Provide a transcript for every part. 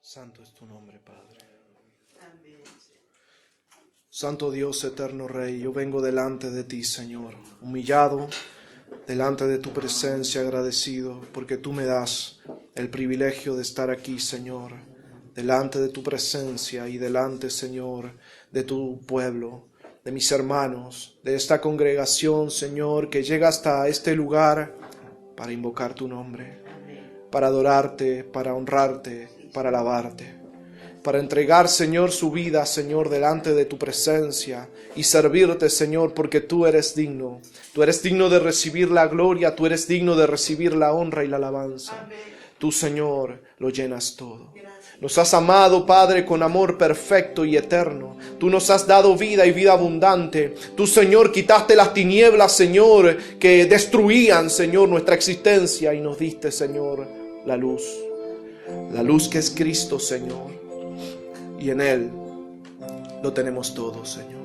Santo es tu nombre, Padre. Amén. Santo Dios, eterno Rey, yo vengo delante de ti, Señor, humillado, delante de tu presencia, agradecido, porque tú me das el privilegio de estar aquí, Señor, delante de tu presencia y delante, Señor, de tu pueblo, de mis hermanos, de esta congregación, Señor, que llega hasta este lugar para invocar tu nombre, para adorarte, para honrarte, para alabarte, para entregar, Señor, su vida, Señor, delante de tu presencia y servirte, Señor, porque tú eres digno. Tú eres digno de recibir la gloria, tú eres digno de recibir la honra y la alabanza. Tú, Señor, lo llenas todo. Nos has amado, Padre, con amor perfecto y eterno. Tú nos has dado vida y vida abundante. Tú, Señor, quitaste las tinieblas, Señor, que destruían, Señor, nuestra existencia y nos diste, Señor, la luz. La luz que es Cristo, Señor. Y en Él lo tenemos todo, Señor.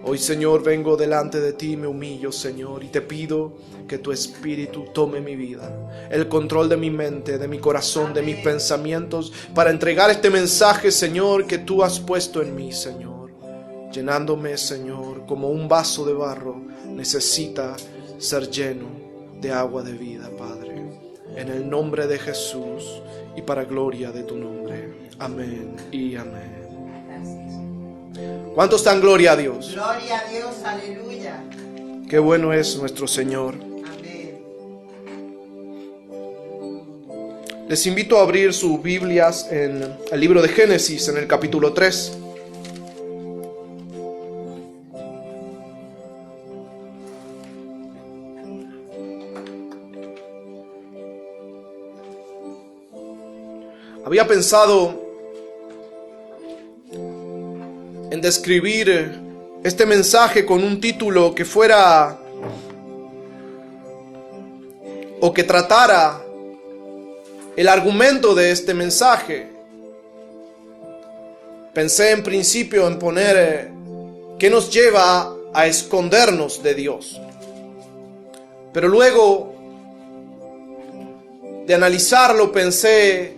Hoy, Señor, vengo delante de ti, me humillo, Señor, y te pido que tu Espíritu tome mi vida, el control de mi mente, de mi corazón, de mis pensamientos, para entregar este mensaje, Señor, que tú has puesto en mí, Señor. Llenándome, Señor, como un vaso de barro, necesita ser lleno de agua de vida, Padre. En el nombre de Jesús y para gloria de tu nombre. Amén y amén. ¿Cuántos dan gloria a Dios? Gloria a Dios, aleluya. Qué bueno es nuestro Señor. Amén. Les invito a abrir sus Biblias en el libro de Génesis, en el capítulo 3. Había pensado en describir este mensaje con un título que fuera o que tratara el argumento de este mensaje. Pensé en principio en poner ¿qué nos lleva a escondernos de Dios? Pero luego de analizarlo pensé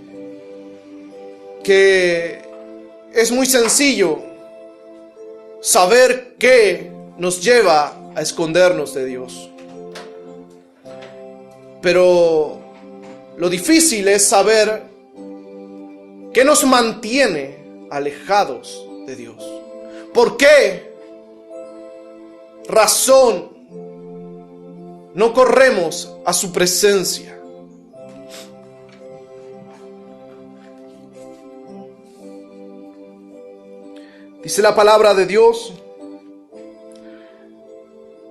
que es muy sencillo saber qué nos lleva a escondernos de Dios. Pero lo difícil es saber qué nos mantiene alejados de Dios. ¿Por qué razón no corremos a su presencia? Dice la palabra de Dios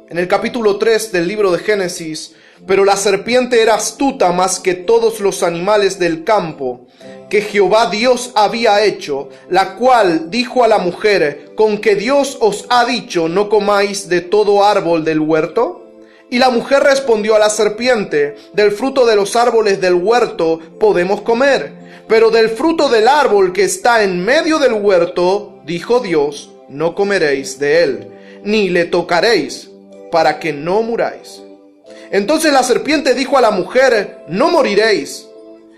en el capítulo 3 del libro de Génesis: pero la serpiente era astuta más que todos los animales del campo que Jehová Dios había hecho, la cual dijo a la mujer: ¿con que Dios os ha dicho no comáis de todo árbol del huerto? Y la mujer respondió a la serpiente: del fruto de los árboles del huerto podemos comer, pero del fruto del árbol que está en medio del huerto, dijo Dios, no comeréis de él, ni le tocaréis, para que no muráis. Entonces la serpiente dijo a la mujer: no moriréis,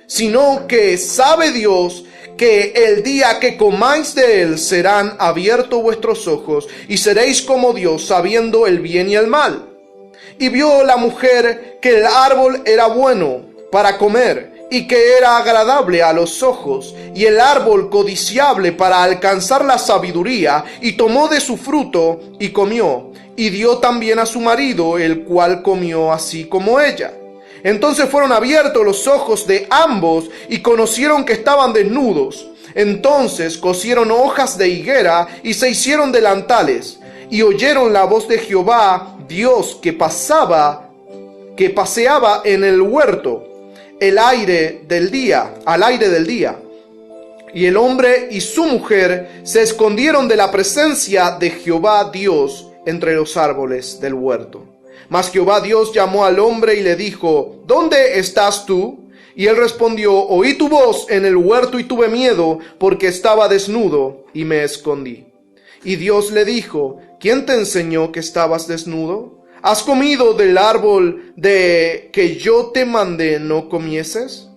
sino que sabe Dios que el día que comáis de él serán abiertos vuestros ojos, y seréis como Dios, sabiendo el bien y el mal. Y vio la mujer que el árbol era bueno para comer, y que era agradable a los ojos, y el árbol codiciable para alcanzar la sabiduría, y tomó de su fruto, y comió, y dio también a su marido, el cual comió así como ella. Entonces fueron abiertos los ojos de ambos, y conocieron que estaban desnudos. Entonces cosieron hojas de higuera, y se hicieron delantales, y oyeron la voz de Jehová Dios que paseaba en el huerto, al aire del día. Y el hombre y su mujer se escondieron de la presencia de Jehová Dios entre los árboles del huerto. Mas Jehová Dios llamó al hombre y le dijo: ¿dónde estás tú? Y él respondió: oí tu voz en el huerto y tuve miedo, porque estaba desnudo y me escondí. Y Dios le dijo: ¿quién te enseñó que estabas desnudo? ¿Has comido del árbol de que yo te mandé no comieses?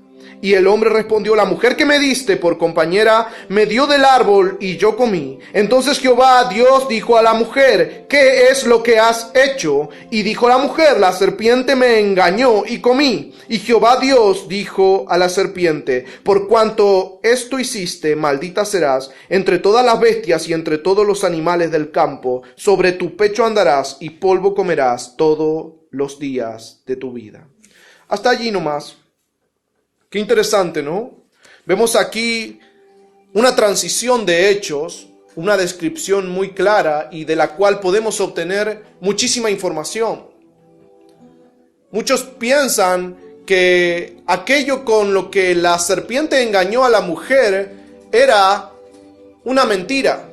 Y el hombre respondió: la mujer que me diste por compañera me dio del árbol y yo comí. Entonces Jehová Dios dijo a la mujer: ¿qué es lo que has hecho? Y dijo la mujer: la serpiente me engañó y comí. Y Jehová Dios dijo a la serpiente: por cuanto esto hiciste, maldita serás entre todas las bestias y entre todos los animales del campo. Sobre tu pecho andarás y polvo comerás todos los días de tu vida. Hasta allí nomás. Qué interesante, ¿no? Vemos aquí una transición de hechos, una descripción muy clara y de la cual podemos obtener muchísima información. Muchos piensan que aquello con lo que la serpiente engañó a la mujer era una mentira.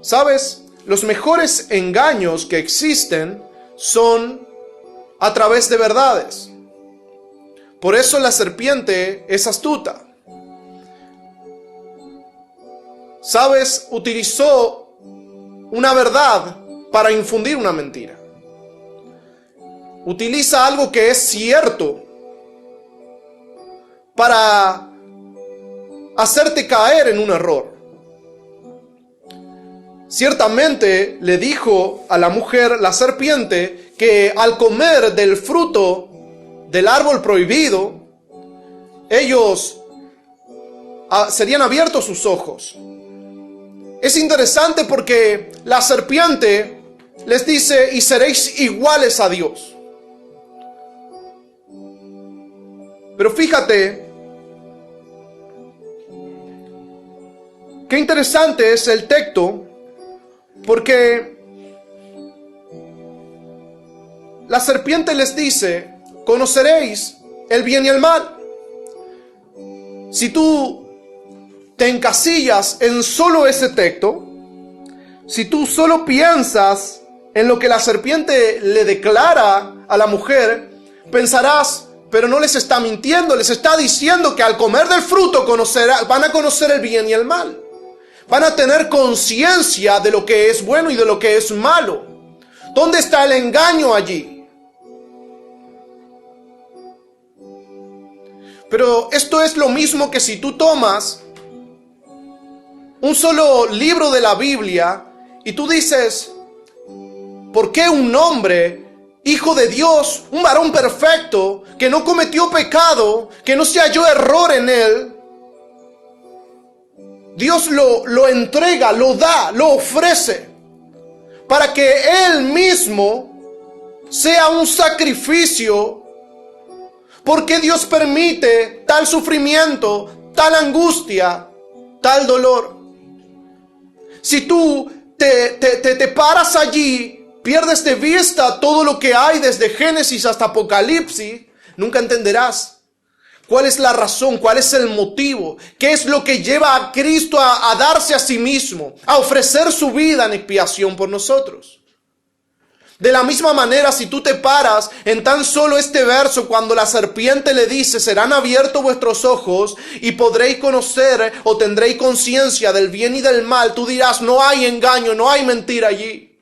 ¿Sabes? Los mejores engaños que existen son a través de verdades. Por eso la serpiente es astuta. ¿Sabes? Utilizó una verdad para infundir una mentira. Utiliza algo que es cierto para hacerte caer en un error. Ciertamente le dijo a la mujer, la serpiente, que al comer del fruto del árbol prohibido, ellos serían abiertos sus ojos. Es interesante porque la serpiente les dice: y seréis iguales a Dios. Pero fíjate, qué interesante es el texto, porque la serpiente les dice: conoceréis el bien y el mal. Si tú te encasillas en solo ese texto, si tú solo piensas en lo que la serpiente le declara a la mujer, pensarás: pero no les está mintiendo, les está diciendo que al comer del fruto van a conocer el bien y el mal. Van a tener conciencia de lo que es bueno y de lo que es malo. ¿Dónde está el engaño allí? Pero esto es lo mismo que si tú tomas un solo libro de la Biblia y tú dices: ¿por qué un hombre, hijo de Dios, un varón perfecto, que no cometió pecado, que no se halló error en él, Dios lo entrega, lo da, lo ofrece, para que él mismo sea un sacrificio? ¿Por qué Dios permite tal sufrimiento, tal angustia, tal dolor? Si tú te paras allí, pierdes de vista todo lo que hay desde Génesis hasta Apocalipsis, nunca entenderás cuál es la razón, cuál es el motivo, qué es lo que lleva a Cristo a darse a sí mismo, a ofrecer su vida en expiación por nosotros. De la misma manera, si tú te paras en tan solo este verso, cuando la serpiente le dice: serán abiertos vuestros ojos y podréis conocer o tendréis conciencia del bien y del mal, tú dirás: no hay engaño, no hay mentira allí.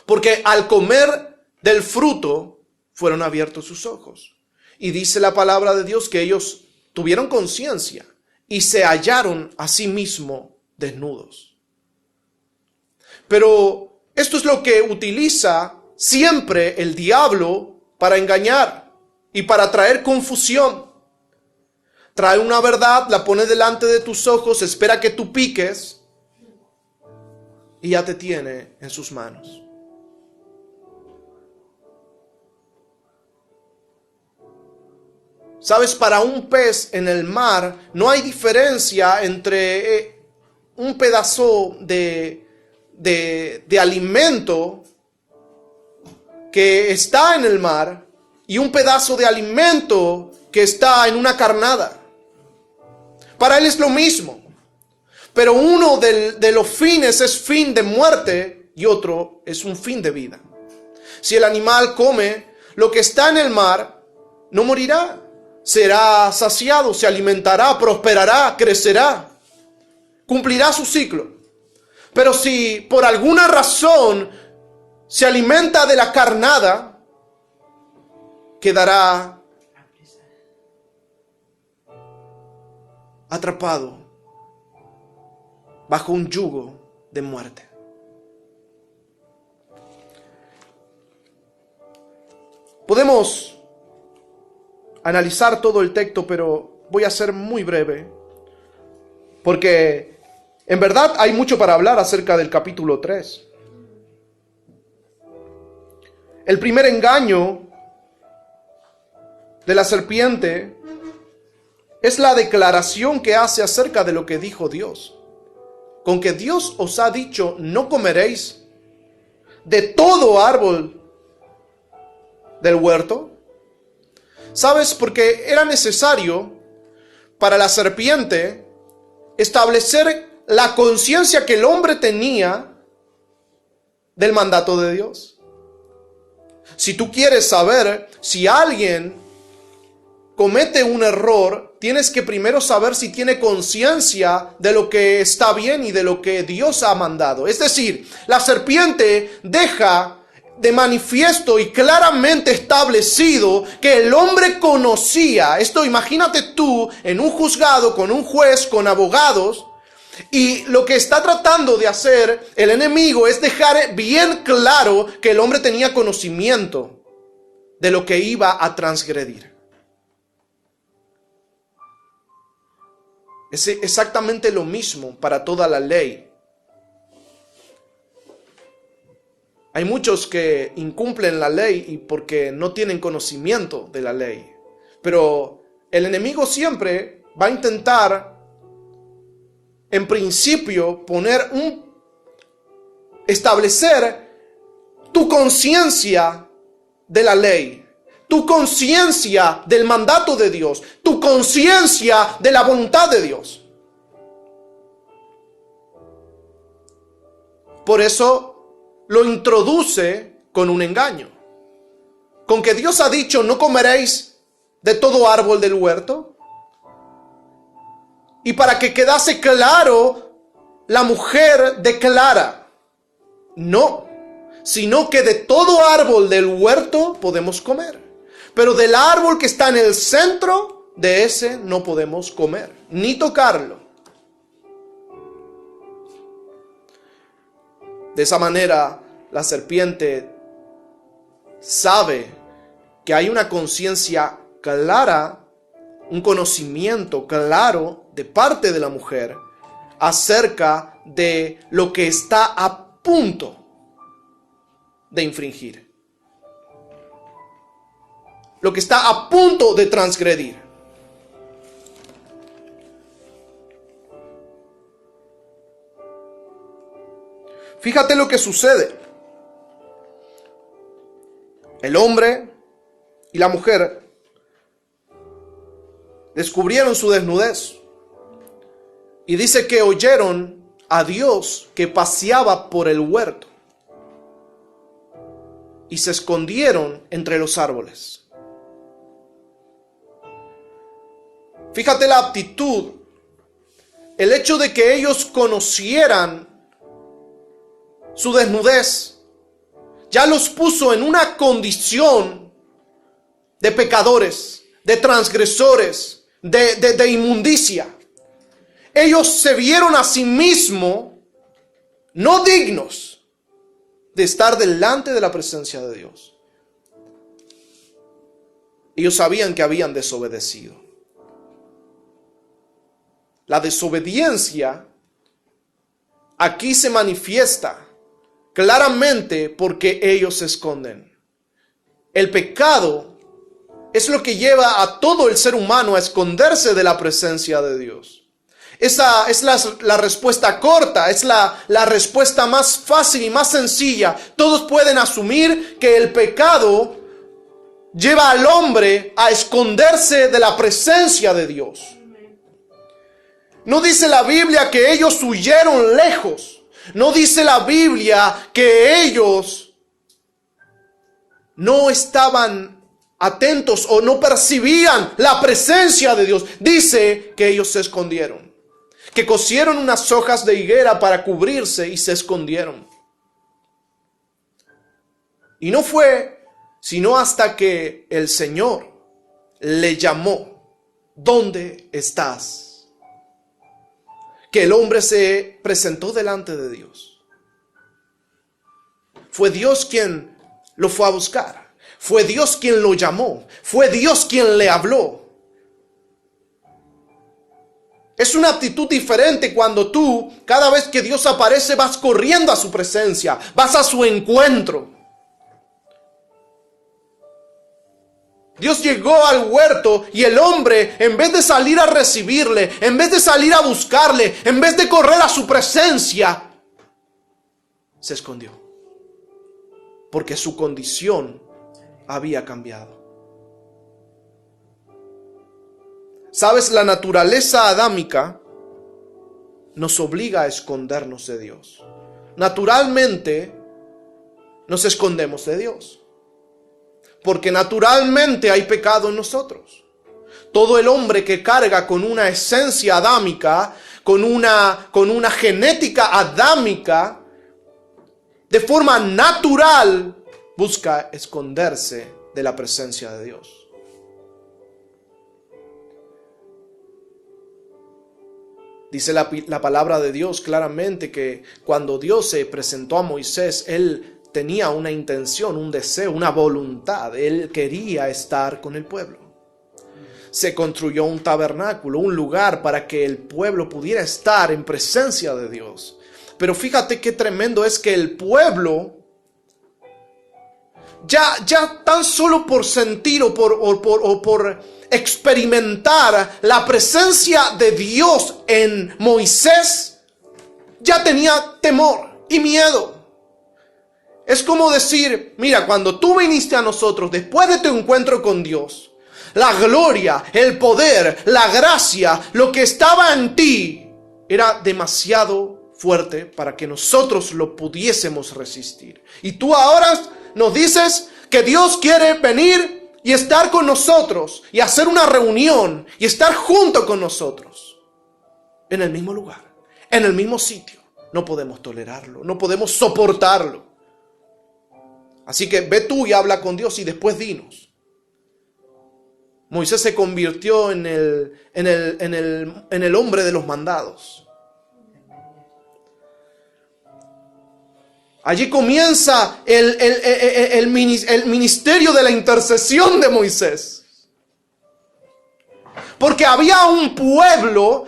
Porque al comer del fruto fueron abiertos sus ojos. Y dice la palabra de Dios que ellos tuvieron conciencia y se hallaron a sí mismos desnudos. Pero esto es lo que utiliza siempre el diablo para engañar y para traer confusión. Trae una verdad, la pone delante de tus ojos, espera que tú piques y ya te tiene en sus manos. ¿Sabes? Para un pez en el mar no hay diferencia entre un pedazo de alimento que está en el mar y un pedazo de alimento que está en una carnada. Para él es lo mismo, pero uno de los fines es fin de muerte y otro es un fin de vida. Si el animal come lo que está en el mar, no morirá, será saciado, se alimentará, prosperará, crecerá, cumplirá su ciclo. Pero si por alguna razón se alimenta de la carnada, quedará atrapado bajo un yugo de muerte. Podemos analizar todo el texto, pero voy a ser muy breve, porque en verdad hay mucho para hablar acerca del capítulo 3. El primer engaño de la serpiente es la declaración que hace acerca de lo que dijo Dios. Con que Dios os ha dicho, no comeréis de todo árbol del huerto. ¿Sabes? Porque era necesario para la serpiente establecer la conciencia que el hombre tenía del mandato de Dios. Si tú quieres saber si alguien comete un error, tienes que primero saber si tiene conciencia de lo que está bien y de lo que Dios ha mandado. Es decir, la serpiente deja de manifiesto y claramente establecido que el hombre conocía. Esto imagínate tú en un juzgado con un juez, con abogados, y lo que está tratando de hacer el enemigo es dejar bien claro que el hombre tenía conocimiento de lo que iba a transgredir. Es exactamente lo mismo para toda la ley. Hay muchos que incumplen la ley y porque no tienen conocimiento de la ley. Pero el enemigo siempre va a intentar, en principio, establecer tu conciencia de la ley, tu conciencia del mandato de Dios, tu conciencia de la voluntad de Dios. Por eso lo introduce con un engaño. Con que Dios ha dicho, no comeréis de todo árbol del huerto. Y para que quedase claro, la mujer declara, no, sino que de todo árbol del huerto podemos comer. Pero del árbol que está en el centro, de ese no podemos comer, ni tocarlo. De esa manera, la serpiente sabe que hay una conciencia clara, un conocimiento claro de parte de la mujer acerca de lo que está a punto de infringir, lo que está a punto de transgredir. Fíjate lo que sucede. El hombre y la mujer descubrieron su desnudez. Y dice que oyeron a Dios que paseaba por el huerto. Y se escondieron entre los árboles. Fíjate la actitud. El hecho de que ellos conocieran su desnudez ya los puso en una condición de pecadores, de transgresores, de inmundicia. Ellos se vieron a sí mismos no dignos de estar delante de la presencia de Dios. Ellos sabían que habían desobedecido. La desobediencia aquí se manifiesta claramente porque ellos se esconden. El pecado es lo que lleva a todo el ser humano a esconderse de la presencia de Dios. Esa es la respuesta corta, es la respuesta más fácil y más sencilla. Todos pueden asumir que el pecado lleva al hombre a esconderse de la presencia de Dios. No dice la Biblia que ellos huyeron lejos. No dice la Biblia que ellos no estaban atentos o no percibían la presencia de Dios. Dice que ellos se escondieron, que cosieron unas hojas de higuera para cubrirse y se escondieron. Y no fue sino hasta que el Señor le llamó, ¿dónde estás? que el hombre se presentó delante de Dios. Fue Dios quien lo fue a buscar. Fue Dios quien lo llamó. Fue Dios quien le habló. Es una actitud diferente cuando tú, cada vez que Dios aparece, vas corriendo a su presencia, vas a su encuentro. Dios llegó al huerto y el hombre, en vez de salir a recibirle, en vez de salir a buscarle, en vez de correr a su presencia, se escondió. Porque su condición había cambiado. ¿Sabes? La naturaleza adámica nos obliga a escondernos de Dios. Naturalmente nos escondemos de Dios. Porque naturalmente hay pecado en nosotros. Todo el hombre que carga con una esencia adámica, con una genética adámica, de forma natural busca esconderse de la presencia de Dios. Dice la palabra de Dios claramente que cuando Dios se presentó a Moisés, Él tenía una intención, un deseo, una voluntad. Él quería estar con el pueblo. Se construyó un tabernáculo, un lugar para que el pueblo pudiera estar en presencia de Dios. Pero fíjate qué tremendo es que el pueblo, ya tan solo por sentir o por experimentar la presencia de Dios en Moisés, ya tenía temor y miedo. Es como decir, mira, cuando tú viniste a nosotros después de tu encuentro con Dios, la gloria, el poder, la gracia, lo que estaba en ti era demasiado fuerte para que nosotros lo pudiésemos resistir. Y tú ahora nos dices que Dios quiere venir y estar con nosotros y hacer una reunión y estar junto con nosotros en el mismo lugar, en el mismo sitio. No podemos tolerarlo, no podemos soportarlo. Así que ve tú y habla con Dios y después dinos. Moisés se convirtió en el hombre de los mandados. Allí comienza el ministerio de la intercesión de Moisés. Porque había un pueblo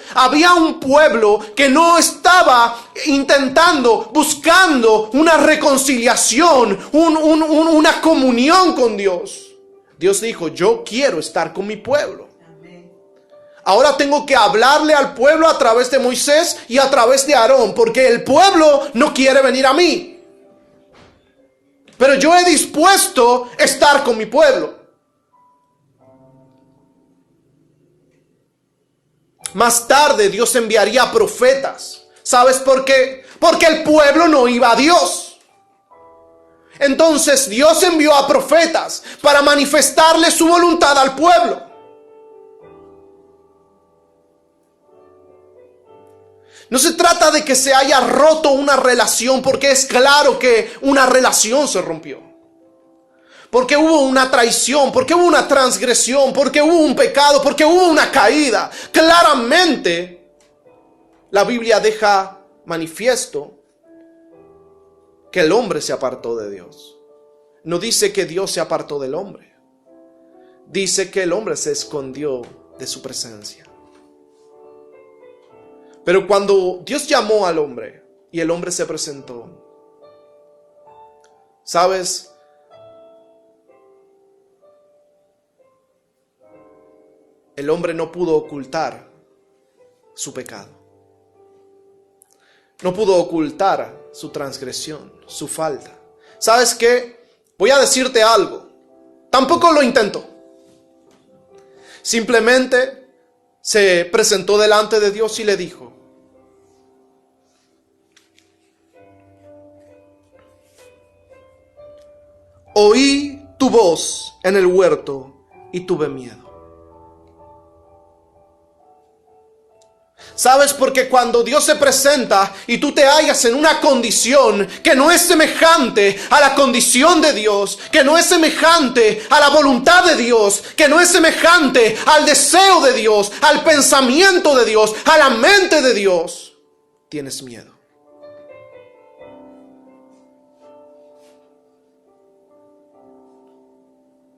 que no estaba intentando, buscando una reconciliación, una comunión con Dios. Dios dijo, yo quiero estar con mi pueblo. Ahora tengo que hablarle al pueblo a través de Moisés y a través de Aarón, porque el pueblo no quiere venir a mí. Pero yo he dispuesto a estar con mi pueblo. Más tarde Dios enviaría profetas. ¿Sabes por qué? Porque el pueblo no iba a Dios. Entonces Dios envió a profetas para manifestarle su voluntad al pueblo. No se trata de que se haya roto una relación, porque es claro que una relación se rompió. Porque hubo una traición, porque hubo una transgresión, porque hubo un pecado, porque hubo una caída. Claramente, la Biblia deja manifiesto que el hombre se apartó de Dios. No dice que Dios se apartó del hombre. Dice que el hombre se escondió de su presencia. Pero cuando Dios llamó al hombre y el hombre se presentó, ¿sabes? El hombre no pudo ocultar su pecado. No pudo ocultar su transgresión, su falta. ¿Sabes qué? Voy a decirte algo. Tampoco lo intentó. Simplemente se presentó delante de Dios y le dijo: oí tu voz en el huerto y tuve miedo. ¿Sabes? Porque cuando Dios se presenta y tú te hallas en una condición que no es semejante a la condición de Dios, que no es semejante a la voluntad de Dios, que no es semejante al deseo de Dios, al pensamiento de Dios, a la mente de Dios, tienes miedo?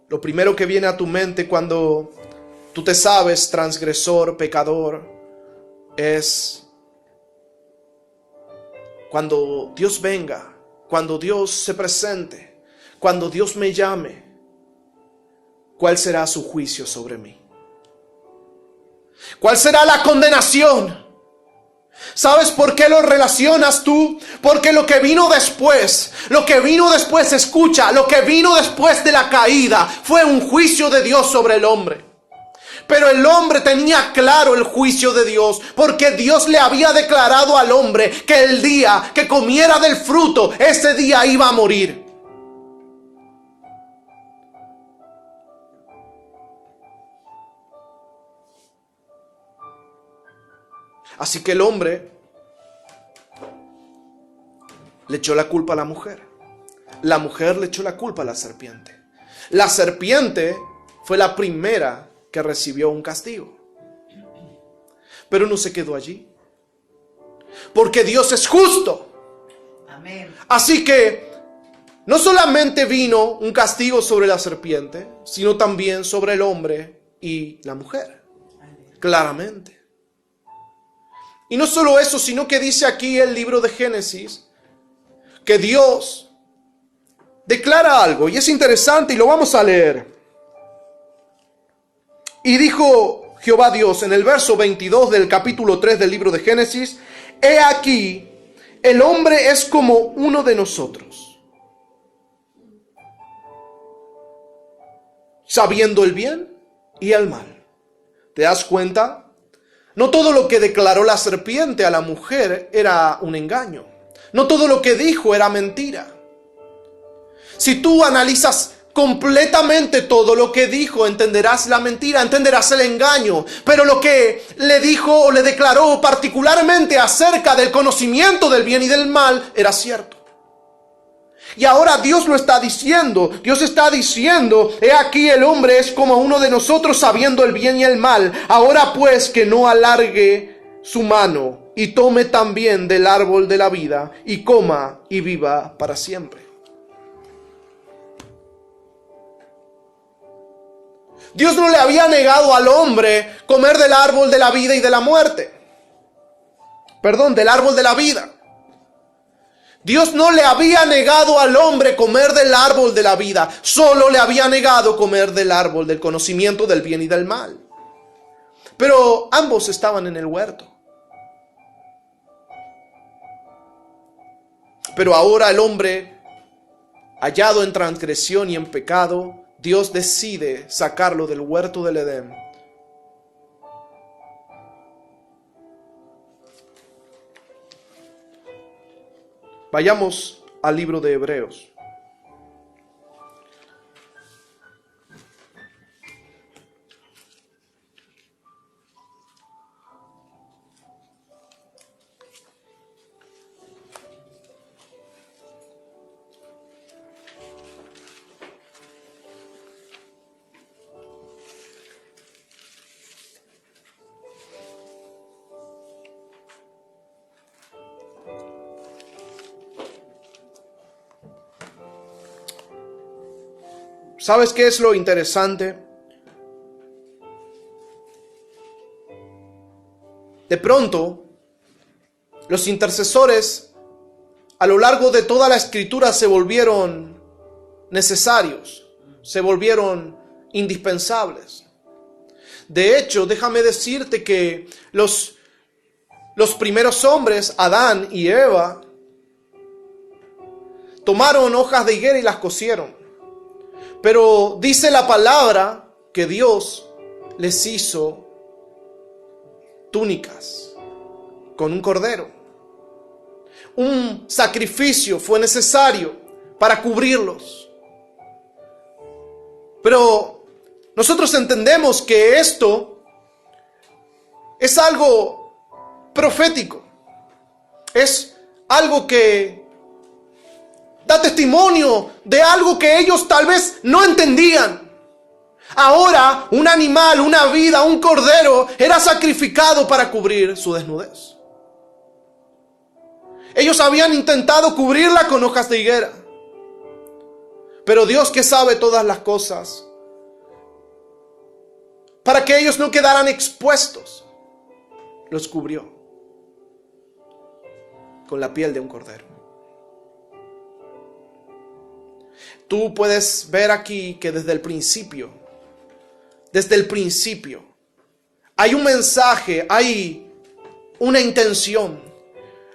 Lo primero que viene a tu mente cuando tú te sabes transgresor, pecador, es cuando Dios venga, cuando Dios se presente, cuando Dios me llame, ¿cuál será su juicio sobre mí? ¿Cuál será la condenación? ¿Sabes por qué lo relacionas tú? Porque lo que vino después, escucha, lo que vino después de la caída fue un juicio de Dios sobre el hombre. Pero el hombre tenía claro el juicio de Dios, porque Dios le había declarado al hombre que el día que comiera del fruto, ese día iba a morir. Así que el hombre le echó la culpa a la mujer. La mujer le echó la culpa a la serpiente. La serpiente fue la primera que recibió un castigo. Pero no se quedó allí. Porque Dios es justo. Amén. Así que no solamente vino un castigo sobre la serpiente, sino también sobre el hombre y la mujer. Claramente. Y no solo eso, sino que dice aquí el libro de Génesis que Dios declara algo, y es interesante y lo vamos a leer. Y dijo Jehová Dios en el verso 22 del capítulo 3 del libro de Génesis: he aquí, el hombre es como uno de nosotros, sabiendo el bien y el mal. ¿Te das cuenta? No todo lo que declaró la serpiente a la mujer era un engaño. No todo lo que dijo era mentira. Si tú analizas completamente todo lo que dijo, entenderás la mentira, entenderás el engaño. Pero lo que le dijo o le declaró particularmente acerca del conocimiento del bien y del mal era cierto. Y ahora Dios lo está diciendo. Dios está diciendo: he aquí, el hombre es como uno de nosotros, sabiendo el bien y el mal. Ahora pues, que no alargue su mano y tome también del árbol de la vida y coma y viva para siempre. Dios no le había negado al hombre comer del árbol de la vida y de la muerte. Perdón, del árbol de la vida. Dios no le había negado al hombre comer del árbol de la vida, solo le había negado comer del árbol del conocimiento del bien y del mal. Pero ambos estaban en el huerto. Pero ahora el hombre, hallado en transgresión y en pecado, Dios decide sacarlo del huerto del Edén. Vayamos al libro de Hebreos. ¿Sabes qué es lo interesante? De pronto, los intercesores a lo largo de toda la Escritura se volvieron necesarios, se volvieron indispensables. De hecho, déjame decirte que los primeros hombres, Adán y Eva, tomaron hojas de higuera y las cosieron. Pero dice la palabra que Dios les hizo túnicas con un cordero. Un sacrificio fue necesario para cubrirlos. Pero nosotros entendemos que esto es algo profético. Es algo que da testimonio de algo que ellos tal vez no entendían. Ahora, un animal, una vida, un cordero era sacrificado para cubrir su desnudez. Ellos habían intentado cubrirla con hojas de higuera. Pero Dios, que sabe todas las cosas, para que ellos no quedaran expuestos, los cubrió con la piel de un cordero. Tú puedes ver aquí que desde el principio, hay un mensaje, hay una intención.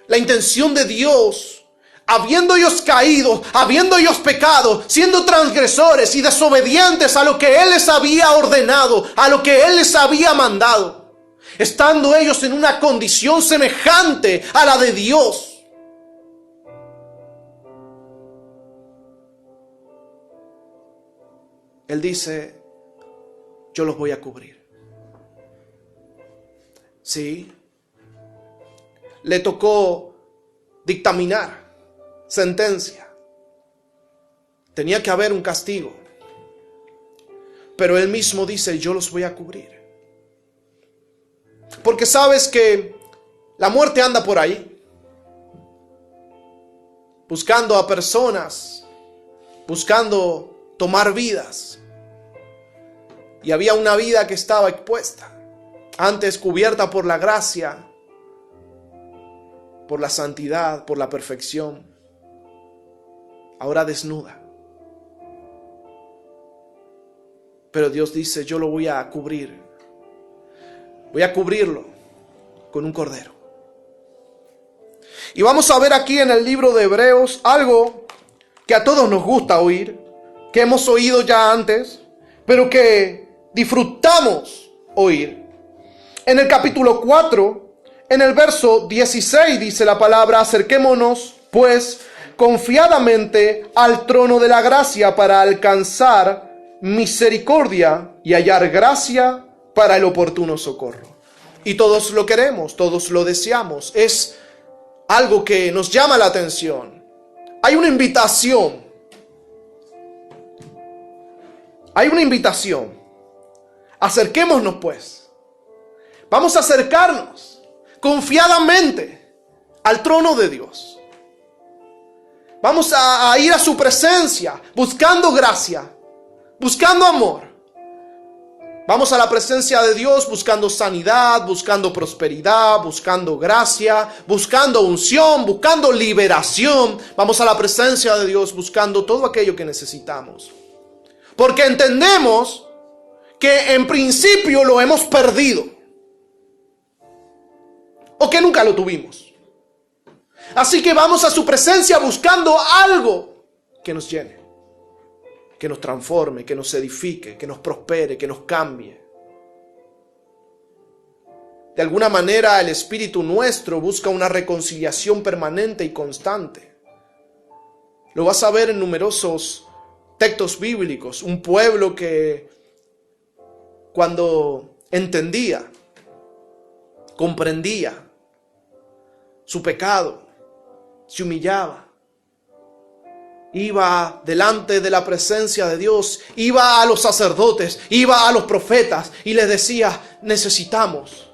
La intención de Dios, habiendo ellos caído, habiendo ellos pecado, siendo transgresores y desobedientes a lo que Él les había ordenado, a lo que Él les había mandado, estando ellos en una condición semejante a la de Dios, Él dice: yo los voy a cubrir. Sí, le tocó dictaminar sentencia. Tenía que haber un castigo. Pero Él mismo dice: yo los voy a cubrir. Porque sabes que la muerte anda por ahí, buscando a personas, buscando tomar vidas. Y había una vida que estaba expuesta, antes cubierta por la gracia, por la santidad, por la perfección, ahora desnuda. Pero Dios dice: yo lo voy a cubrir. Voy a cubrirlo con un cordero. Y vamos a ver aquí en el libro de Hebreos algo que a todos nos gusta oír, que hemos oído ya antes, pero que disfrutamos oír. En el capítulo 4, en el verso 16 dice la palabra: acerquémonos pues confiadamente al trono de la gracia para alcanzar misericordia y hallar gracia para el oportuno socorro. Y todos lo queremos, todos lo deseamos. Es algo que nos llama la atención. Hay una invitación. Hay una invitación. Acerquémonos pues. Vamos a acercarnos confiadamente al trono de Dios. Vamos a ir a su presencia buscando gracia, buscando amor. Vamos a la presencia de Dios buscando sanidad, buscando prosperidad, buscando gracia, buscando unción, buscando liberación. Vamos a la presencia de Dios buscando todo aquello que necesitamos. Porque entendemos que en principio lo hemos perdido. O que nunca lo tuvimos. Así que vamos a su presencia buscando algo que nos llene, que nos transforme, que nos edifique, que nos prospere, que nos cambie. De alguna manera el espíritu nuestro busca una reconciliación permanente y constante. Lo vas a ver en numerosos textos bíblicos. Un pueblo que cuando entendía, comprendía su pecado, se humillaba, iba delante de la presencia de Dios, iba a los sacerdotes, iba a los profetas y les decía: necesitamos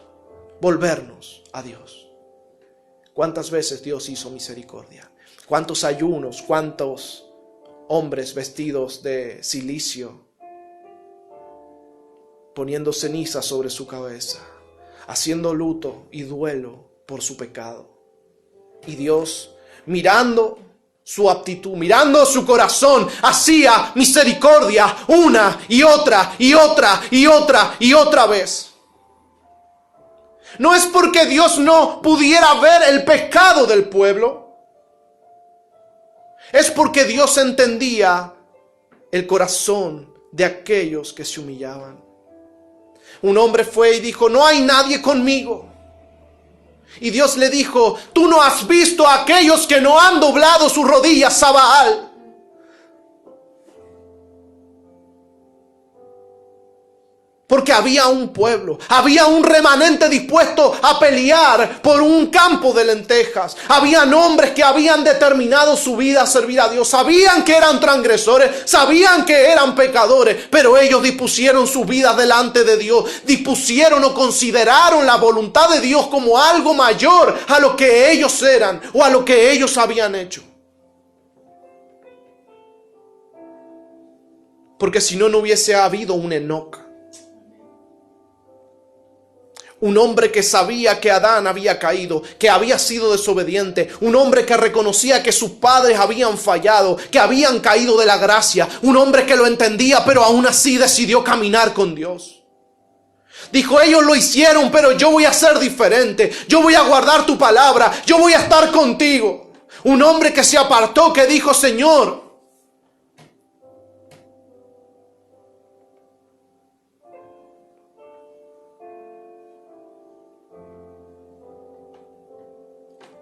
volvernos a Dios. ¿Cuántas veces Dios hizo misericordia? ¿Cuántos ayunos? ¿Cuántos hombres vestidos de cilicio, poniendo ceniza sobre su cabeza, haciendo luto y duelo por su pecado? Y Dios, mirando su actitud, mirando su corazón, hacía misericordia una y otra y otra y otra y otra vez. No es porque Dios no pudiera ver el pecado del pueblo, es porque Dios entendía el corazón de aquellos que se humillaban. Un hombre fue y dijo: no hay nadie conmigo. Y Dios le dijo: tú no has visto a aquellos que no han doblado sus rodillas a Baal. Porque había un pueblo, había un remanente dispuesto a pelear por un campo de lentejas. Habían hombres que habían determinado su vida a servir a Dios. Sabían que eran transgresores, sabían que eran pecadores, pero ellos dispusieron sus vidas delante de Dios. Dispusieron o consideraron la voluntad de Dios como algo mayor a lo que ellos eran o a lo que ellos habían hecho. Porque si no, no hubiese habido un Enoc. Un hombre que sabía que Adán había caído, que había sido desobediente. Un hombre que reconocía que sus padres habían fallado, que habían caído de la gracia. Un hombre que lo entendía, pero aún así decidió caminar con Dios. Dijo, ellos lo hicieron, pero yo voy a ser diferente. Yo voy a guardar tu palabra. Yo voy a estar contigo. Un hombre que se apartó, que dijo, Señor,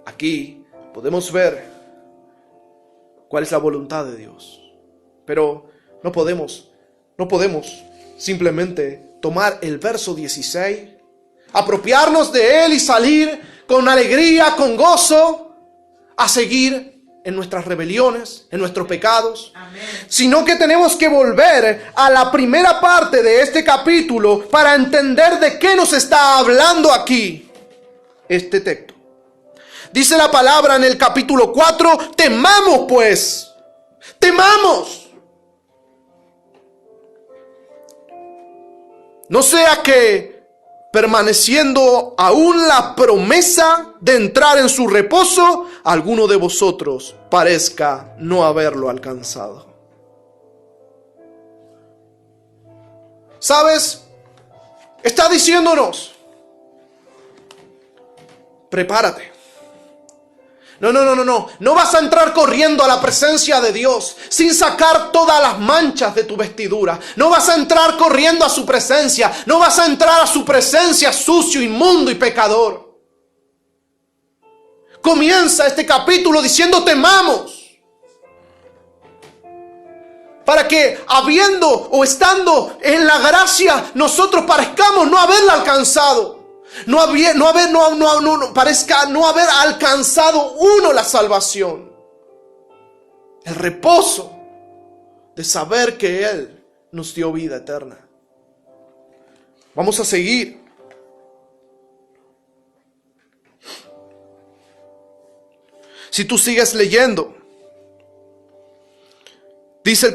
aquí podemos ver cuál es la voluntad de Dios. Pero no podemos simplemente tomar el verso 16, apropiarnos de él y salir con alegría, con gozo, a seguir en nuestras rebeliones, en nuestros pecados. Amén. Sino que tenemos que volver a la primera parte de este capítulo para entender de qué nos está hablando aquí este texto. Dice la palabra en el capítulo 4, temamos pues, temamos. No sea que, permaneciendo aún la promesa de entrar en su reposo, alguno de vosotros parezca no haberlo alcanzado. ¿Sabes? Está diciéndonos, prepárate. No vas a entrar corriendo a la presencia de Dios sin sacar todas las manchas de tu vestidura. No vas a entrar corriendo a su presencia. No vas a entrar a su presencia sucio, inmundo y pecador. Comienza este capítulo diciendo temamos. Para que habiendo o estando en la gracia nosotros parezcamos no haberla alcanzado. Parezca no haber alcanzado uno la salvación. El reposo de saber que Él nos dio vida eterna. Vamos a seguir. Si tú sigues leyendo, dice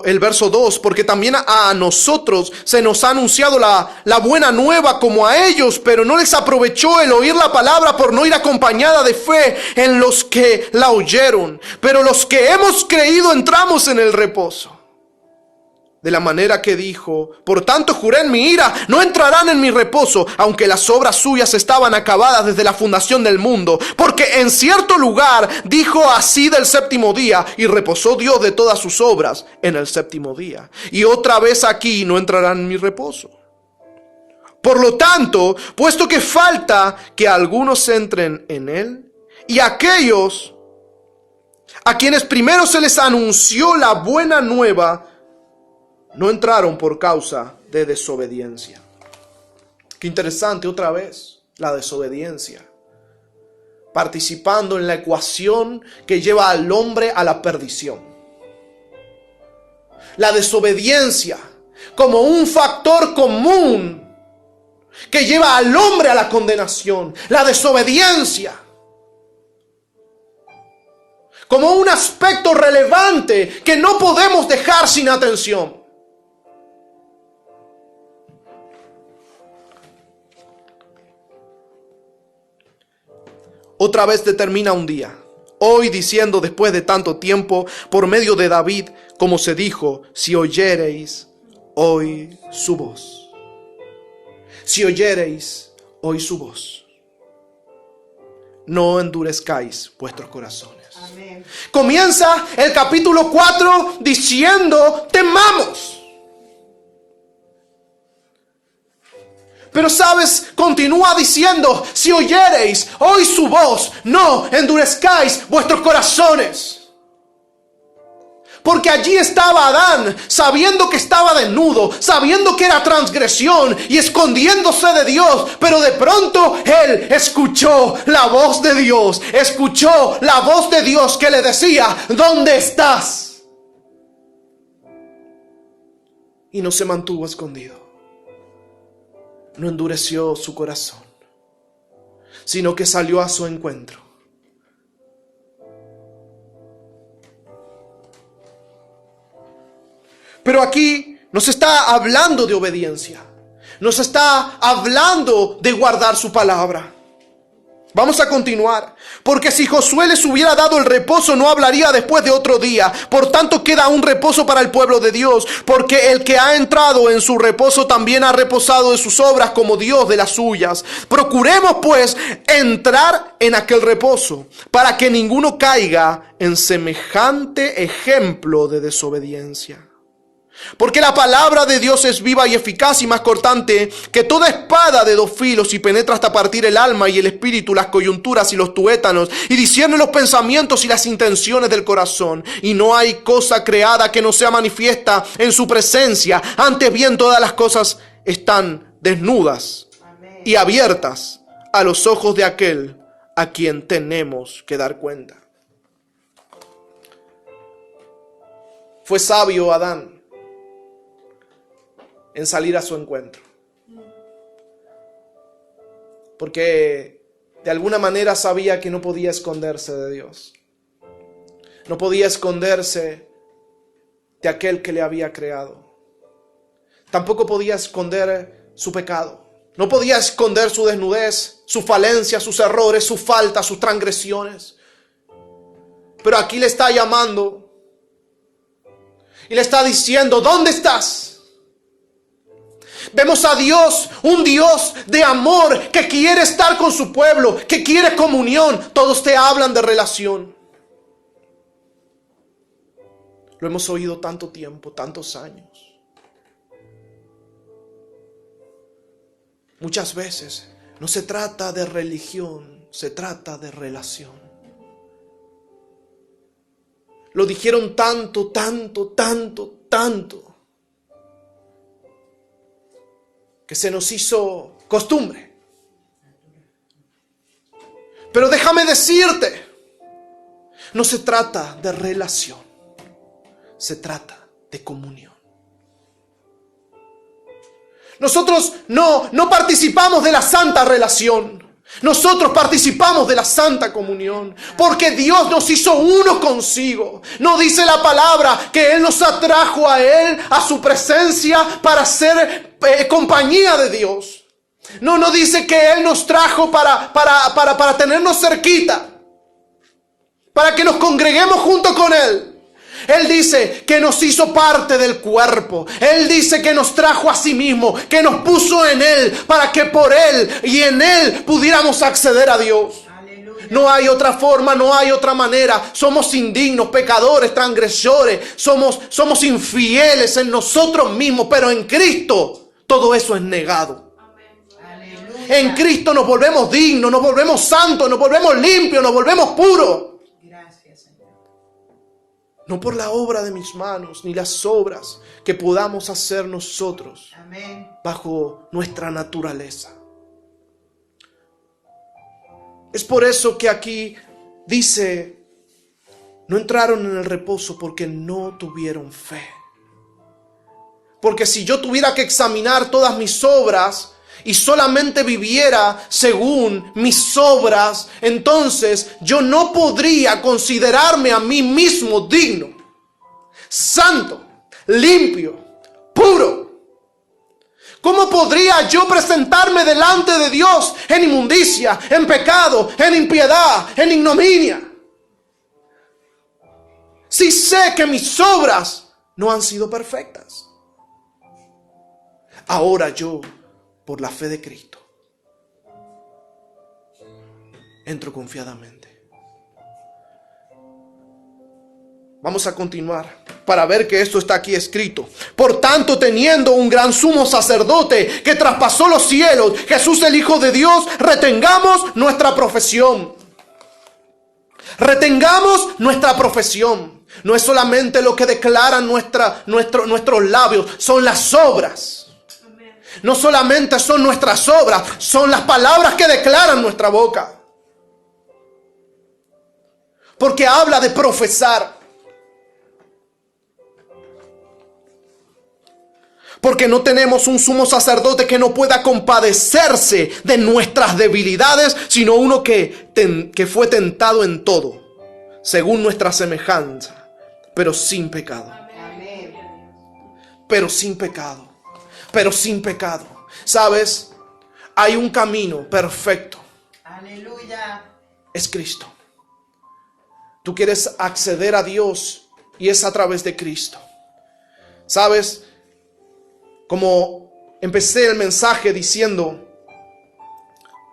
el verso 2, porque también a nosotros se nos ha anunciado la buena nueva como a ellos, pero no les aprovechó el oír la palabra por no ir acompañada de fe en los que la oyeron. Pero los que hemos creído entramos en el reposo. De la manera que dijo, por tanto juré en mi ira, no entrarán en mi reposo, aunque las obras suyas estaban acabadas desde la fundación del mundo. Porque en cierto lugar dijo así del séptimo día, y reposó Dios de todas sus obras en el séptimo día. Y otra vez aquí no entrarán en mi reposo. Por lo tanto, puesto que falta que algunos entren en él, y aquellos a quienes primero se les anunció la buena nueva, no entraron por causa de desobediencia. Qué interesante otra vez, la desobediencia. Participando en la ecuación que lleva al hombre a la perdición. La desobediencia como un factor común que lleva al hombre a la condenación. La desobediencia como un aspecto relevante que no podemos dejar sin atención. Otra vez determina un día, hoy diciendo después de tanto tiempo, por medio de David, como se dijo, si oyereis hoy su voz. Si oyereis hoy su voz. No endurezcáis vuestros corazones. Amén. Comienza el capítulo 4 diciendo, temamos. Pero sabes, continúa diciendo, si oyereis hoy su voz, no endurezcáis vuestros corazones. Porque allí estaba Adán, sabiendo que estaba desnudo, sabiendo que era transgresión y escondiéndose de Dios. Pero de pronto él escuchó la voz de Dios, escuchó la voz de Dios que le decía: ¿dónde estás? Y no se mantuvo escondido, no endureció su corazón, sino que salió a su encuentro. Pero aquí nos está hablando de obediencia. Nos está hablando de guardar su palabra. Vamos a continuar. Porque si Josué les hubiera dado el reposo, no hablaría después de otro día. Por tanto, queda un reposo para el pueblo de Dios. Porque el que ha entrado en su reposo también ha reposado de sus obras como Dios de las suyas. Procuremos pues entrar en aquel reposo, para que ninguno caiga en semejante ejemplo de desobediencia. Porque la palabra de Dios es viva y eficaz y más cortante que toda espada de dos filos, y penetra hasta partir el alma y el espíritu, las coyunturas y los tuétanos, y discierne los pensamientos y las intenciones del corazón. Y no hay cosa creada que no sea manifiesta en su presencia. Antes bien, todas las cosas están desnudas y abiertas a los ojos de aquel a quien tenemos que dar cuenta. Fue sabio Adán en salir a su encuentro, porque de alguna manera sabía que no podía esconderse de Dios, no podía esconderse de aquel que le había creado, tampoco podía esconder su pecado, no podía esconder su desnudez, su falencia, sus errores, sus faltas, sus transgresiones. Pero aquí le está llamando y le está diciendo: ¿dónde estás? Vemos a Dios, un Dios de amor que quiere estar con su pueblo, que quiere comunión. Todos te hablan de relación. Lo hemos oído tanto tiempo, tantos años. Muchas veces no se trata de religión, se trata de relación. Lo dijeron tanto, que se nos hizo costumbre. Pero déjame decirte, no se trata de relación, se trata de comunión. Nosotros no participamos de la santa relación. Nosotros participamos de la santa comunión, porque Dios nos hizo uno consigo. No dice la palabra que Él nos atrajo a Él, a su presencia, para ser compañía de Dios. No dice que Él nos trajo para tenernos cerquita, para que nos congreguemos junto con Él. Él dice que nos hizo parte del cuerpo. Él dice que nos trajo a sí mismo, que nos puso en Él, para que por Él y en Él pudiéramos acceder a Dios. Aleluya. No hay otra forma, no hay otra manera. Somos indignos, pecadores, transgresores. Somos infieles en nosotros mismos, pero en Cristo todo eso es negado. Aleluya. En Cristo nos volvemos dignos, nos volvemos santos, nos volvemos limpios, nos volvemos puros. No por la obra de mis manos, ni las obras que podamos hacer nosotros. Amén. Bajo nuestra naturaleza. Es por eso que aquí dice: no entraron en el reposo porque no tuvieron fe. Porque si yo tuviera que examinar todas mis obras y solamente viviera según mis obras, entonces yo no podría considerarme a mí mismo digno, santo, limpio, puro. ¿Cómo podría yo presentarme delante de Dios en inmundicia, en pecado, en impiedad, en ignominia? Si sé que mis obras no han sido perfectas. Ahora yo, por la fe de Cristo, entro confiadamente. Vamos a continuar para ver que esto está aquí escrito. Por tanto, teniendo un gran sumo sacerdote que traspasó los cielos, Jesús el Hijo de Dios, retengamos nuestra profesión. Retengamos nuestra profesión. No es solamente lo que declaran nuestros labios, son las obras. No solamente son nuestras obras, son las palabras que declaran nuestra boca. Porque habla de profesar. Porque no tenemos un sumo sacerdote que no pueda compadecerse de nuestras debilidades, sino uno que fue tentado en todo, según nuestra semejanza, pero sin pecado. Amén. Pero sin pecado. Pero sin pecado. ¿Sabes? Hay un camino perfecto. Aleluya. Es Cristo. Tú quieres acceder a Dios y es a través de Cristo. ¿Sabes? Como empecé el mensaje diciendo,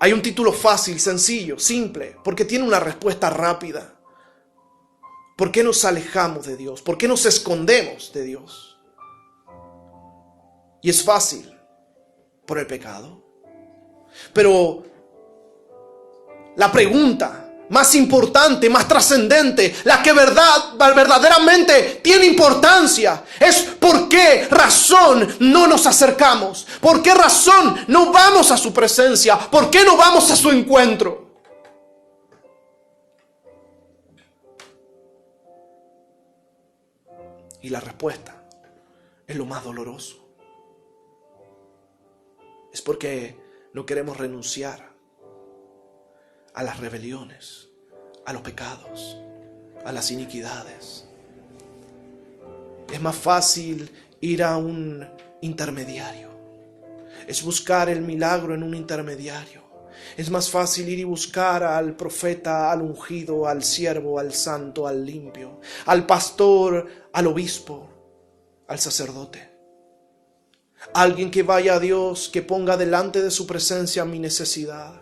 hay un título fácil, sencillo, simple, porque tiene una respuesta rápida. ¿Por qué nos alejamos de Dios? ¿Por qué nos escondemos de Dios? Y es fácil, por el pecado. Pero la pregunta más importante, más trascendente, la que verdaderamente tiene importancia, es ¿por qué razón no nos acercamos? ¿Por qué razón no vamos a su presencia? ¿Por qué no vamos a su encuentro? Y la respuesta es lo más doloroso. Es porque no queremos renunciar a las rebeliones, a los pecados, a las iniquidades. Es más fácil ir a un intermediario. Es buscar el milagro en un intermediario. Es más fácil ir y buscar al profeta, al ungido, al siervo, al santo, al limpio, al pastor, al obispo, al sacerdote. Alguien que vaya a Dios, que ponga delante de su presencia mi necesidad,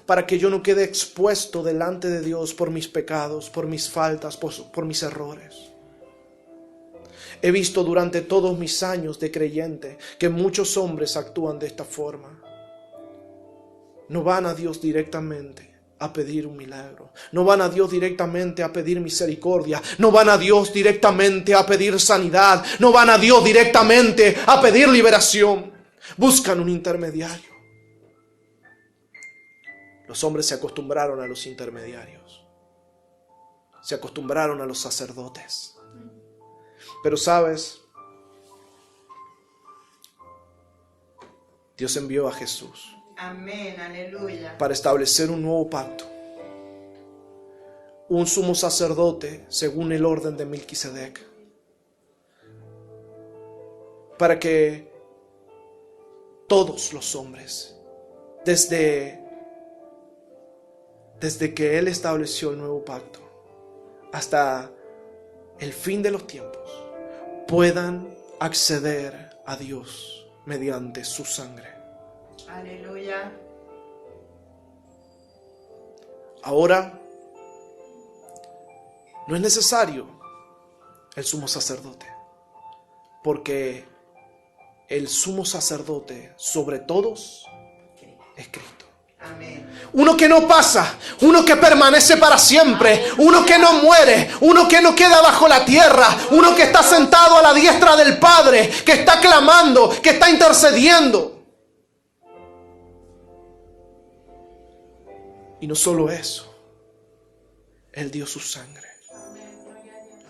para que yo no quede expuesto delante de Dios por mis pecados, por mis faltas, por mis errores. He visto durante todos mis años de creyente que muchos hombres actúan de esta forma. No van a Dios directamente a pedir un milagro. No van a Dios directamente a pedir misericordia. No van a Dios directamente a pedir sanidad. No van a Dios directamente a pedir liberación. Buscan un intermediario. Los hombres se acostumbraron a los intermediarios. Se acostumbraron a los sacerdotes. Pero ¿sabes? Dios envió a Jesús. Amén, aleluya. Para establecer un nuevo pacto. Un sumo sacerdote según el orden de Melquisedec. Para que todos los hombres, desde que Él estableció el nuevo pacto hasta el fin de los tiempos, puedan acceder a Dios mediante su sangre. Aleluya. Ahora no es necesario el sumo sacerdote, porque el sumo sacerdote sobre todos es Cristo. Amén. Uno que no pasa, uno que permanece para siempre, uno que no muere, uno que no queda bajo la tierra, uno que está sentado a la diestra del Padre, que está clamando, que está intercediendo. Y no solo eso, Él dio su sangre.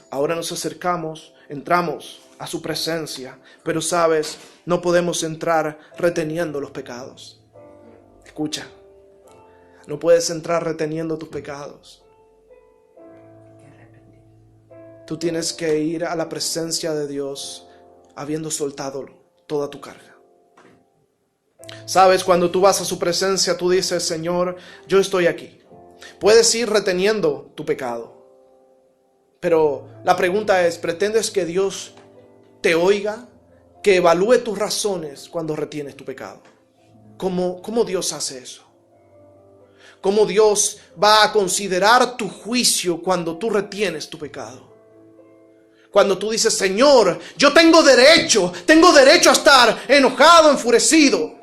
Ahora nos acercamos, entramos a su presencia, pero sabes, no podemos entrar reteniendo los pecados. Escucha, no puedes entrar reteniendo tus pecados. Tú tienes que ir a la presencia de Dios habiendo soltado toda tu carga. Sabes, cuando tú vas a su presencia, tú dices, Señor, yo estoy aquí. Puedes ir reteniendo tu pecado. Pero la pregunta es, ¿pretendes que Dios te oiga? Que evalúe tus razones cuando retienes tu pecado. ¿Cómo Dios hace eso? ¿Cómo Dios va a considerar tu juicio cuando tú retienes tu pecado? Cuando tú dices, Señor, yo tengo derecho a estar enojado, enfurecido.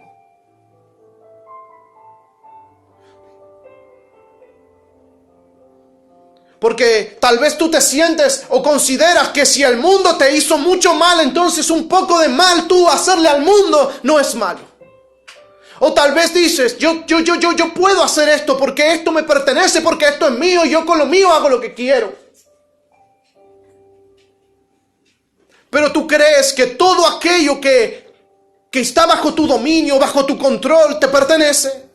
Porque tal vez tú te sientes o consideras que si el mundo te hizo mucho mal, entonces un poco de mal tú hacerle al mundo no es malo. O tal vez dices, yo puedo hacer esto porque esto me pertenece, porque esto es mío, y yo con lo mío hago lo que quiero. Pero tú crees que todo aquello que está bajo tu dominio, bajo tu control, te pertenece.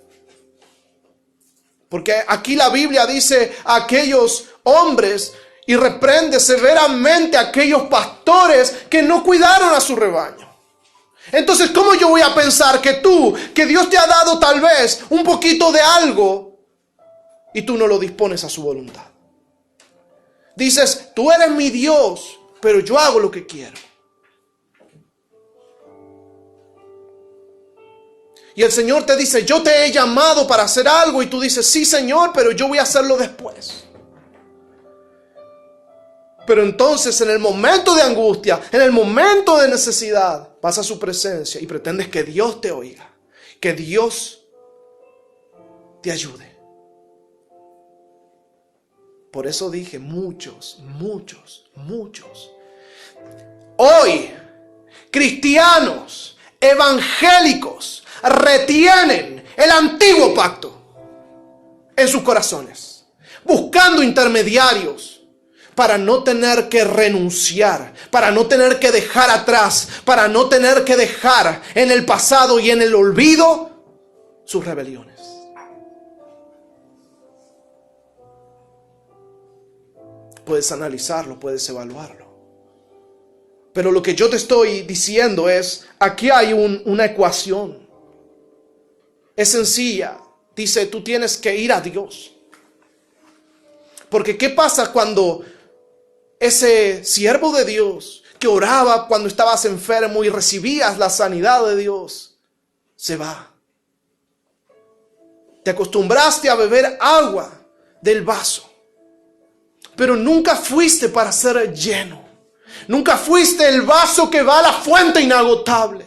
Porque aquí la Biblia dice a aquellos hombres y reprende severamente a aquellos pastores que no cuidaron a su rebaño. Entonces, ¿cómo yo voy a pensar que Dios te ha dado tal vez un poquito de algo y tú no lo dispones a su voluntad? Dices, tú eres mi Dios, pero yo hago lo que quiero. Y el Señor te dice, yo te he llamado para hacer algo, y tú dices, sí Señor, pero yo voy a hacerlo después. Pero entonces en el momento de angustia, en el momento de necesidad, vas a su presencia y pretendes que Dios te oiga, que Dios te ayude. Por eso dije muchos. Hoy, cristianos, evangélicos, retienen el antiguo pacto en sus corazones, buscando intermediarios para no tener que renunciar, para no tener que dejar atrás, para no tener que dejar en el pasado y en el olvido sus rebeliones. Puedes analizarlo, puedes evaluarlo. Pero lo que yo te estoy diciendo es, aquí hay una ecuación. Es sencilla. Dice, tú tienes que ir a Dios. Porque ¿qué pasa cuando ese siervo de Dios que oraba cuando estabas enfermo y recibías la sanidad de Dios se va? Te acostumbraste a beber agua del vaso, pero nunca fuiste para ser lleno. Nunca fuiste el vaso que va a la fuente inagotable.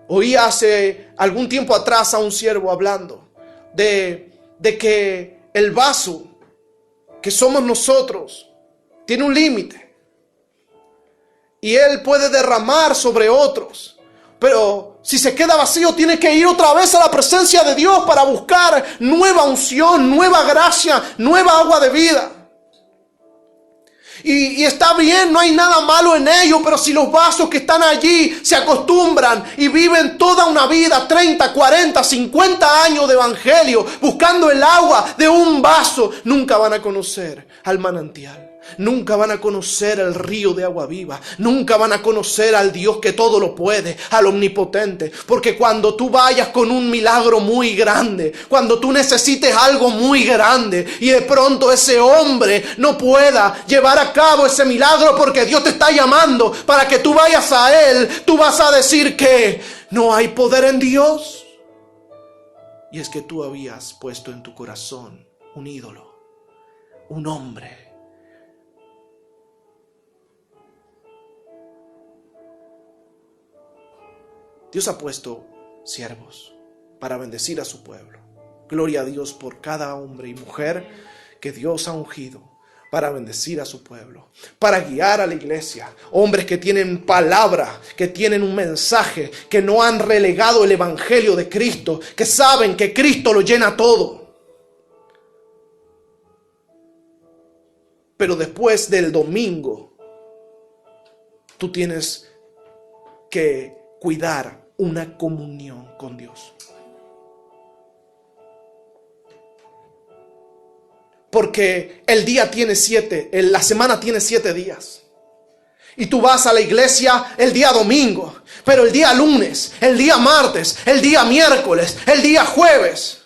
Oí hace algún tiempo atrás a un siervo hablando de que el vaso que somos nosotros tiene un límite. Y él puede derramar sobre otros. Pero si se queda vacío, tiene que ir otra vez a la presencia de Dios para buscar nueva unción, nueva gracia, nueva agua de vida. Y está bien, no hay nada malo en ello, pero si los vasos que están allí se acostumbran y viven toda una vida, 30, 40, 50 años de evangelio, buscando el agua de un vaso, nunca van a conocer al manantial. Nunca van a conocer el río de agua viva. Nunca van a conocer al Dios que todo lo puede, al omnipotente. Porque cuando tú vayas con un milagro muy grande, cuando tú necesites algo muy grande y de pronto ese hombre no pueda llevar a cabo ese milagro porque Dios te está llamando para que tú vayas a Él, tú vas a decir que no hay poder en Dios. Y es que tú habías puesto en tu corazón un ídolo, un hombre. Dios ha puesto siervos para bendecir a su pueblo. Gloria a Dios por cada hombre y mujer que Dios ha ungido para bendecir a su pueblo, para guiar a la iglesia. Hombres que tienen palabra, que tienen un mensaje, que no han relegado el evangelio de Cristo, que saben que Cristo lo llena todo. Pero después del domingo, tú tienes que cuidar una comunión con Dios. Porque el día tiene 7, la semana tiene 7 días. Y tú vas a la iglesia el día domingo, pero el día lunes, el día martes, el día miércoles, el día jueves,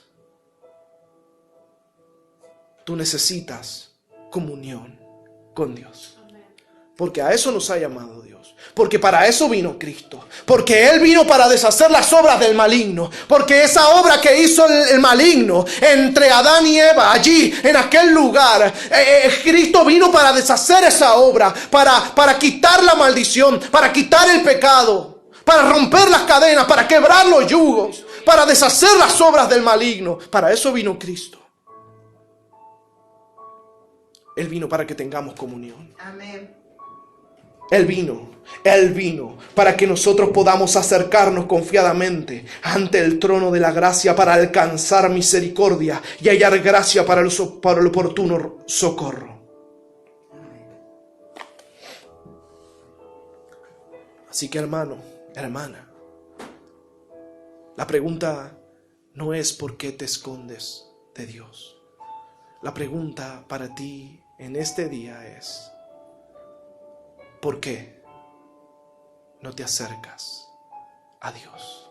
tú necesitas comunión con Dios. Porque a eso nos ha llamado Dios. Porque para eso vino Cristo. Porque Él vino para deshacer las obras del maligno. Porque esa obra que hizo el maligno entre Adán y Eva, allí, en aquel lugar, Cristo vino para deshacer esa obra. Para quitar la maldición. Para quitar el pecado. Para romper las cadenas. Para quebrar los yugos. Para deshacer las obras del maligno. Para eso vino Cristo. Él vino para que tengamos comunión. Amén. Él vino para que nosotros podamos acercarnos confiadamente ante el trono de la gracia para alcanzar misericordia y hallar gracia para el oportuno socorro. Así que hermano, hermana, la pregunta no es por qué te escondes de Dios. La pregunta para ti en este día es: ¿por qué no te acercas a Dios?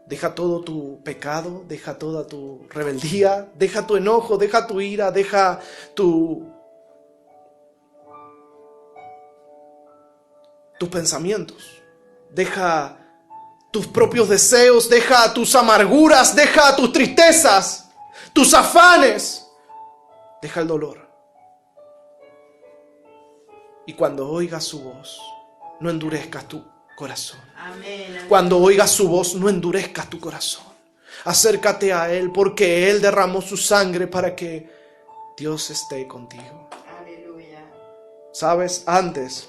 Deja todo tu pecado, deja toda tu rebeldía, deja tu enojo, deja tu ira, deja tus pensamientos, deja tus propios deseos, deja tus amarguras, deja tus tristezas, tus afanes, deja el dolor. Y cuando oigas su voz, no endurezcas tu corazón. Amén. Cuando oigas su voz, no endurezcas tu corazón. Acércate a Él, porque Él derramó su sangre para que Dios esté contigo. Aleluya. ¿Sabes? Antes,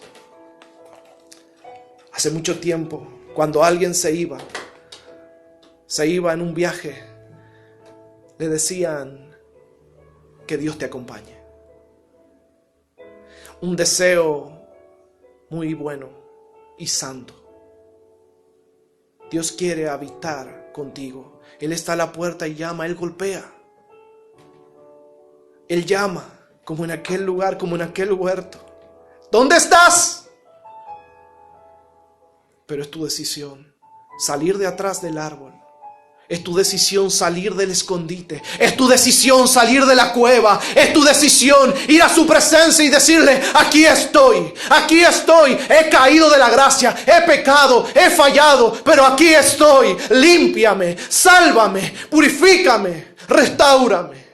hace mucho tiempo, cuando alguien se iba en un viaje, le decían que Dios te acompañe. Un deseo muy bueno y santo. Dios quiere habitar contigo. Él está a la puerta y llama, Él golpea. Él llama, como en aquel lugar, como en aquel huerto. ¿Dónde estás? Pero es tu decisión salir de atrás del árbol. Es tu decisión salir del escondite. Es tu decisión salir de la cueva. Es tu decisión ir a su presencia y decirle: aquí estoy, he caído de la gracia, he pecado, he fallado, pero aquí estoy. Límpiame, sálvame, purifícame, restáurame.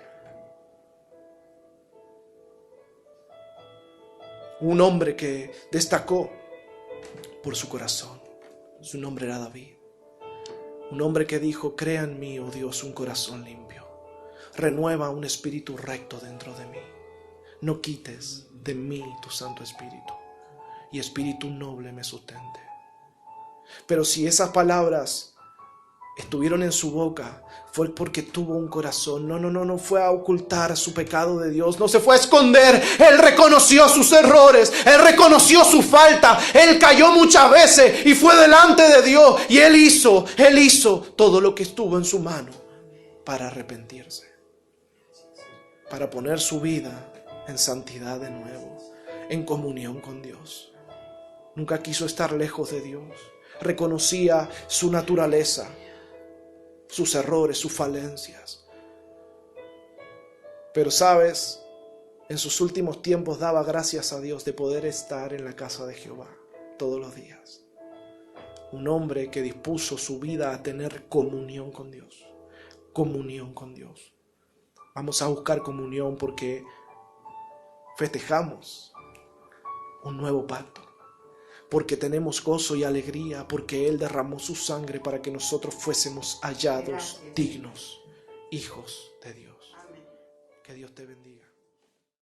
Un hombre que destacó por su corazón. Su nombre era David. Un hombre que dijo: crea en mí, oh Dios, un corazón limpio. Renueva un espíritu recto dentro de mí. No quites de mí tu Santo Espíritu, y espíritu noble me sustente. Pero si esas palabras estuvieron en su boca, fue porque tuvo un corazón. No fue a ocultar su pecado de Dios, no se fue a esconder. Él reconoció sus errores, él reconoció su falta, él cayó muchas veces y fue delante de Dios, y él hizo todo lo que estuvo en su mano para arrepentirse, para poner su vida en santidad de nuevo, en comunión con Dios. Nunca quiso estar lejos de Dios. Reconocía su naturaleza, sus errores, sus falencias. Pero sabes, en sus últimos tiempos daba gracias a Dios de poder estar en la casa de Jehová todos los días. Un hombre que dispuso su vida a tener comunión con Dios. Comunión con Dios. Vamos a buscar comunión porque festejamos un nuevo pacto. Porque tenemos gozo y alegría, porque Él derramó su sangre para que nosotros fuésemos hallados dignos, hijos de Dios. Amén. Que Dios te bendiga.